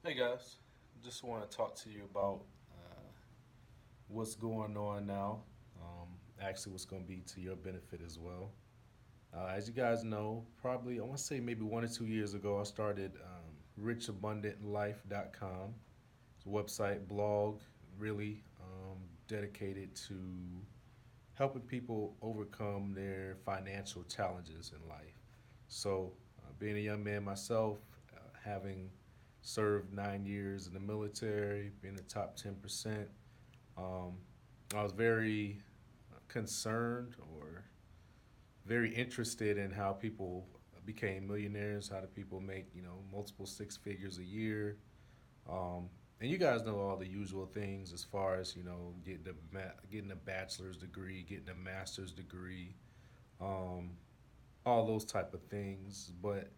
Hey guys, just want to talk to you about what's going on now. Actually, what's going to be to your benefit as well. As you guys know, probably I want to say maybe 1 or 2 years ago, I started richabundantlife.com. It's a website, blog, really dedicated to helping people overcome their financial challenges in life. So, being a young man myself, having served 9 years in the military, being the top 10%, um, I was very concerned or very interested in how people became millionaires, how do people make, multiple six figures a year. And you guys know all the usual things as far as, getting a bachelor's degree, getting a master's degree, um, all those type of things. But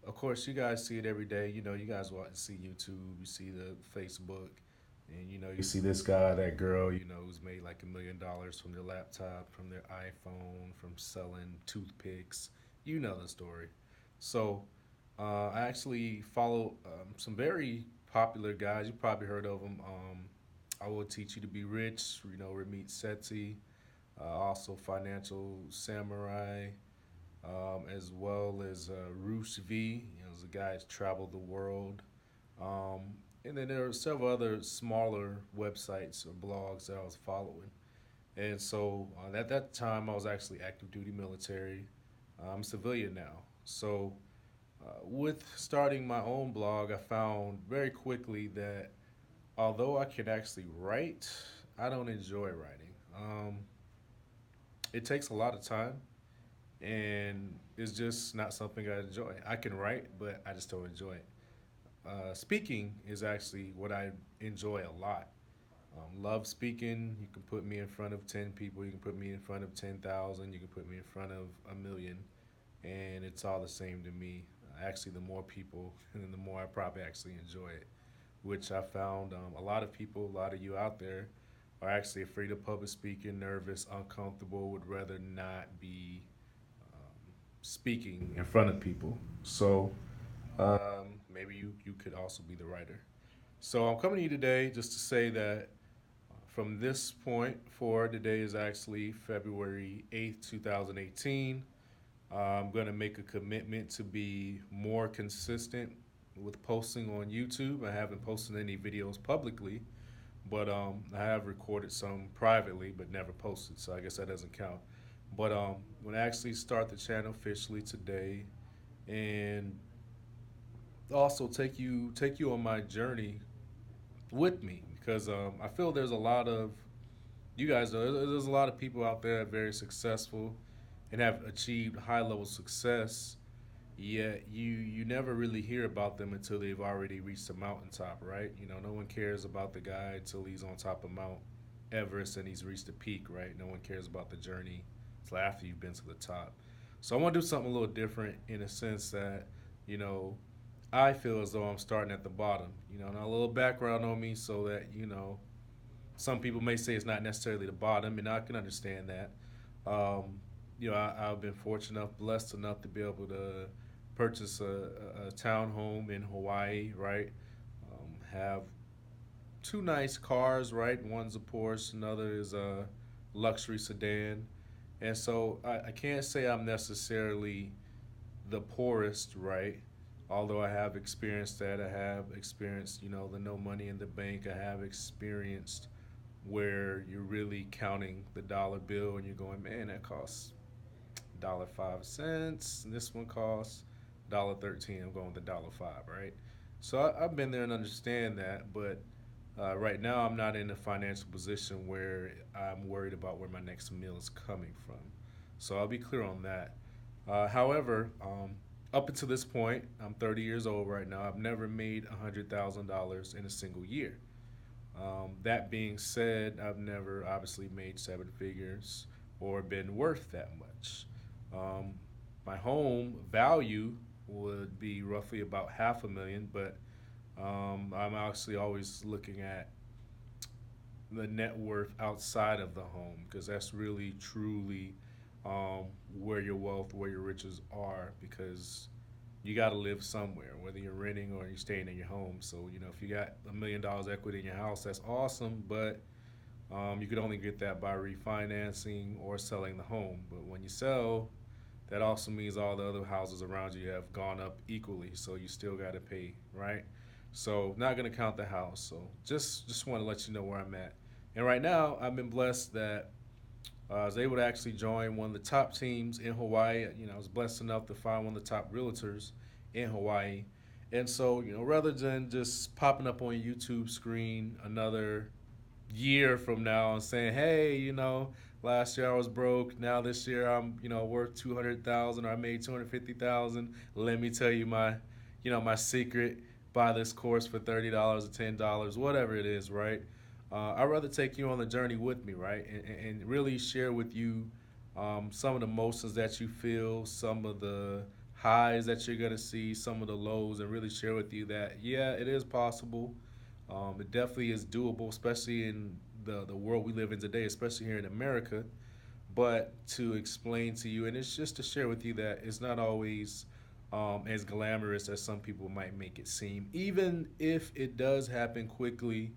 of course, you guys see it every day. You guys watch, see YouTube, you see the Facebook, and you see this guy, that girl, who's made like $1 million from their laptop, from their iPhone, from selling toothpicks. You know the story. So I actually follow some very popular guys. You probably heard of them. I Will Teach You to Be Rich. Ramit Sethi, also Financial Samurai, as well as Roosh V. He's a guy who's traveled the world. And then there are several other smaller websites or blogs that I was following. And so at that time, I was actually active duty military. I'm civilian now. So with starting my own blog, I found very quickly that although I can actually write, I don't enjoy writing. It takes a lot of time, and it's just not something I enjoy. I can write, but I just don't enjoy it. Speaking is actually what I enjoy a lot. Love speaking. You can put me in front of 10 people. You can put me in front of 10,000. You can put me in front of a million, and it's all the same to me. Actually, the more people, and the more I probably actually enjoy it. Which I found a lot of people, a lot of you out there, are actually afraid of public speaking, nervous, uncomfortable, would rather not be speaking in front of people. So maybe you could also be the writer. So I'm coming to you today just to say that from this point forward, today is actually February 8th, 2018. I'm going to make a commitment to be more consistent with posting on YouTube. I haven't posted any videos publicly, but I have recorded some privately, but never posted. So I guess that doesn't count. But when I actually start the channel officially today, and also take you on my journey with me, because I feel there's a lot of you guys know there's a lot of people out there that are very successful and have achieved high level success. Yet you never really hear about them until they've already reached the mountaintop, right? No one cares about the guy until he's on top of Mount Everest and he's reached the peak, right? No one cares about the journey until after you've been to the top. So I want to do something a little different in a sense that, you know, I feel as though I'm starting at the bottom. Now a little background on me so that, some people may say it's not necessarily the bottom, and I can understand that. Um, I've been fortunate enough, blessed enough to be able to purchase a townhome in Hawaii, right? Have two nice cars, right? One's a Porsche, another is a luxury sedan. And so I can't say I'm necessarily the poorest, right? Although I have experienced that, I have experienced, the no money in the bank. I have experienced where you're really counting the dollar bill and you're going, man, that costs $1.05, and this one costs $1.13. I'm going with the $1.05, right? So I've been there and understand that, but right now I'm not in a financial position where I'm worried about where my next meal is coming from. So I'll be clear on that. However, up until this point, I'm 30 years old right now. I've never made $100,000 in a single year. That being said, I've never obviously made seven figures or been worth that much. Um, my home value would be roughly about half a million, but I'm actually always looking at the net worth outside of the home because that's really truly where your wealth, where your riches are. Because you got to live somewhere, whether you're renting or you're staying in your home. So, if you got $1 million equity in your house, that's awesome, but you could only get that by refinancing or selling the home. But when you sell, that also means all the other houses around you have gone up equally, so you still got to pay, right? So not gonna count the house. So just want to let you know where I'm at. And right now, I've been blessed that I was able to actually join one of the top teams in Hawaii. I was blessed enough to find one of the top realtors in Hawaii. And so, rather than just popping up on your YouTube screen another year from now and saying, "Hey, last year I was broke. Now this year I'm, worth 200,000 or I made 250,000. Let me tell you my secret. Buy this course for $30 or $10, whatever it is, right? I'd rather take you on the journey with me, right, and really share with you some of the emotions that you feel, some of the highs that you're gonna see, some of the lows, and really share with you that yeah, it is possible. It definitely is doable, especially in the world we live in today, especially here in America. But to explain to you, and it's just to share with you that it's not always as glamorous as some people might make it seem. Even if it does happen quickly,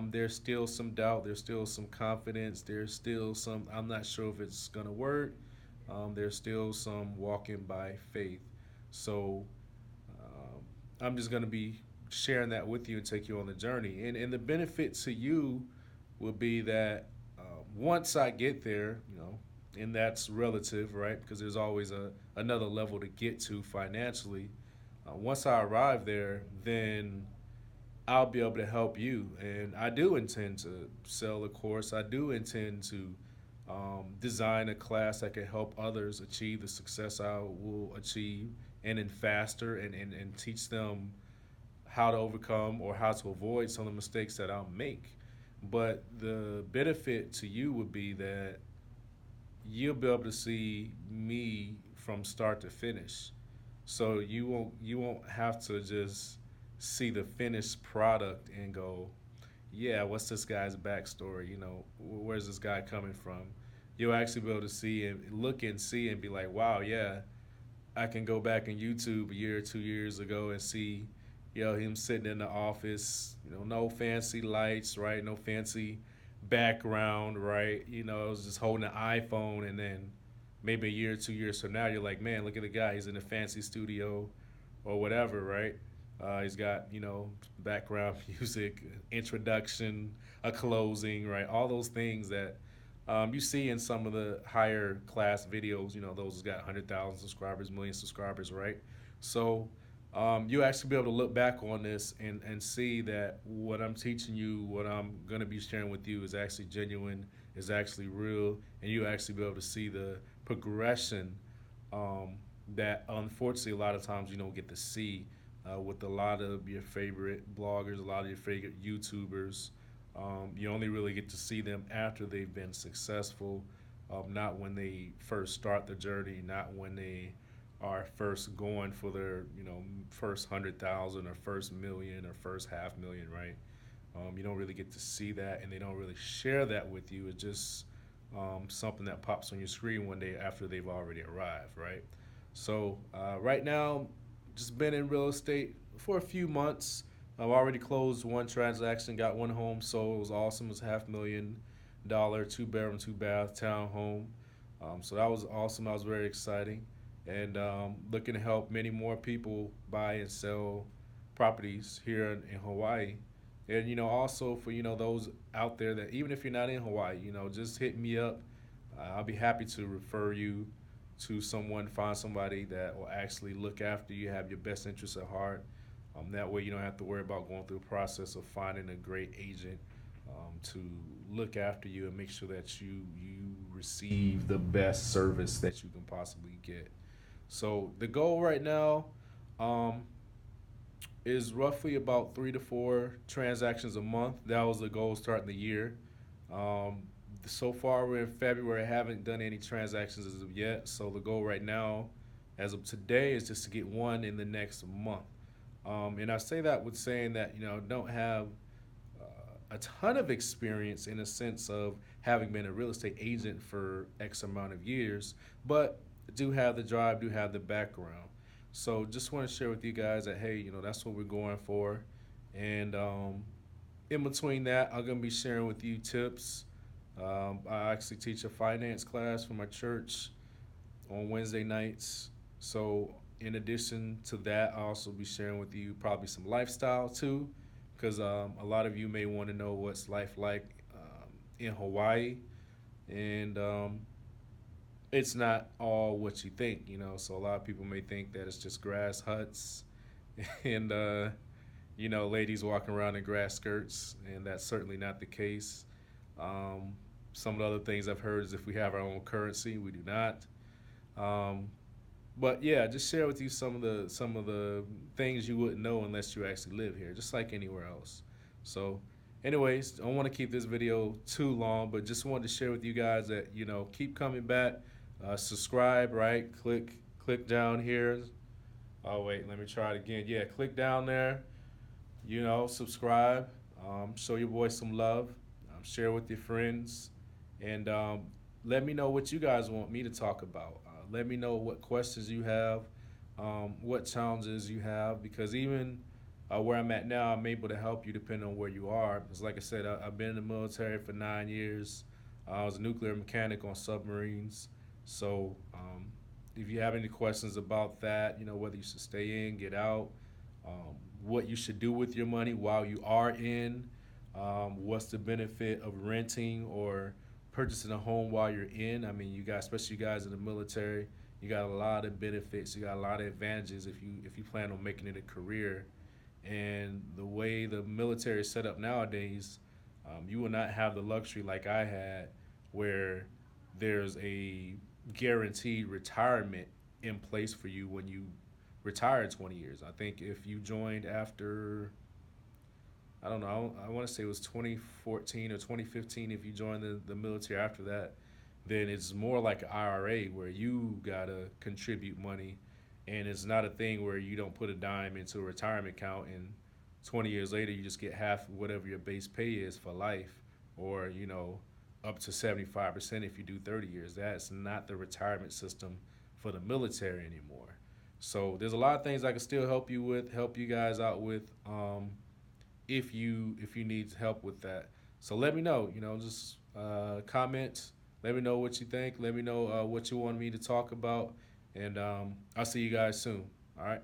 there's still some doubt, there's still some confidence, there's still some, I'm not sure if it's going to work. There's still some walking by faith. So I'm just going to be sharing that with you and take you on the journey. And the benefit to you will be that once I get there, and that's relative, right? Because there's always another level to get to financially. Once I arrive there, then I'll be able to help you. And I do intend to sell a course. I do intend to design a class that can help others achieve the success I will achieve and in faster and teach them how to overcome or how to avoid some of the mistakes that I'll make. But the benefit to you would be that you'll be able to see me from start to finish. So you won't have to just see the finished product and go, yeah, what's this guy's backstory? Where's this guy coming from? You'll actually be able to see and look and see and be like, wow, yeah, I can go back in YouTube a year or 2 years ago and see, him sitting in the office, no fancy lights, right? No fancy background, right? I was just holding an iPhone, and then maybe a year or 2 years from now, you're like, man, look at the guy. He's in a fancy studio or whatever, right? He's got, background music, introduction, a closing, right? All those things that you see in some of the higher class videos, those got 100,000 subscribers, million subscribers, right? So you actually be able to look back on this and see that what I'm teaching you, what I'm going to be sharing with you is actually genuine, is actually real, and you actually be able to see the progression that unfortunately a lot of times you don't get to see with a lot of your favorite bloggers, a lot of your favorite YouTubers. You only really get to see them after they've been successful, not when they first start the journey, not when they are first going for their, first 100,000 or first million or first half million, right? You don't really get to see that, and they don't really share that with you. It's just something that pops on your screen one day after they've already arrived, right? So right now, just been in real estate for a few months. I've already closed one transaction, got one home sold. It was awesome. It was $500,000, 2 bedroom, 2 bath town home. So that was awesome. That was very exciting, and looking to help many more people buy and sell properties here in Hawaii. And also for those out there that even if you're not in Hawaii, just hit me up. I'll be happy to refer you to someone, find somebody that will actually look after you, have your best interests at heart. That way you don't have to worry about going through the process of finding a great agent to look after you and make sure that you receive the best service that you can possibly get. So the goal right now um, is roughly about 3 to 4 transactions a month. That was the goal starting the year. Um, so far, we're in February. I haven't done any transactions as of yet. So the goal right now, as of today, is just to get one in the next month. And I say that with saying that I don't have a ton of experience in a sense of having been a real estate agent for X amount of years, but do have the drive, do have the background. So just want to share with you guys that, hey, that's what we're going for. And in between that, I'm going to be sharing with you tips. I actually teach a finance class for my church on Wednesday nights. So, in addition to that, I'll also be sharing with you probably some lifestyle too, because a lot of you may want to know what's life like in Hawaii, and it's not all what you think. So a lot of people may think that it's just grass huts and ladies walking around in grass skirts, and that's certainly not the case. Um, some of the other things I've heard is if we have our own currency, we do not. Um, but yeah, just share with you some of the things you wouldn't know unless you actually live here, just like anywhere else. So, anyways, don't want to keep this video too long, but just wanted to share with you guys that keep coming back. Subscribe, right? Click down here. Oh wait, let me try it again. Yeah, click down there. Subscribe. Show your boy some love. Share with your friends, and let me know what you guys want me to talk about. Let me know what questions you have, what challenges you have, because even where I'm at now, I'm able to help you depending on where you are. Because, like I said, I've been in the military for 9 years. I was a nuclear mechanic on submarines. So, if you have any questions about that, whether you should stay in, get out, what you should do with your money while you are in, what's the benefit of renting or purchasing a home while you're in. I mean, you guys, especially you guys in the military, you got a lot of benefits. You got a lot of advantages if you plan on making it a career. And the way the military is set up nowadays, you will not have the luxury like I had, where there's a guaranteed retirement in place for you when you retire in 20 years. I think if you joined after, I don't know, I want to say it was 2014 or 2015, if you joined the military after that, then it's more like an IRA where you got to contribute money. And it's not a thing where you don't put a dime into a retirement account and 20 years later you just get half of whatever your base pay is for life, or, up to 75% if you do 30 years. That's not the retirement system for the military anymore. So there's a lot of things I can still help you with, help you guys out with. If you need help with that. So let me know. Just comment. Let me know what you think. Let me know what you want me to talk about, and I'll see you guys soon. All right.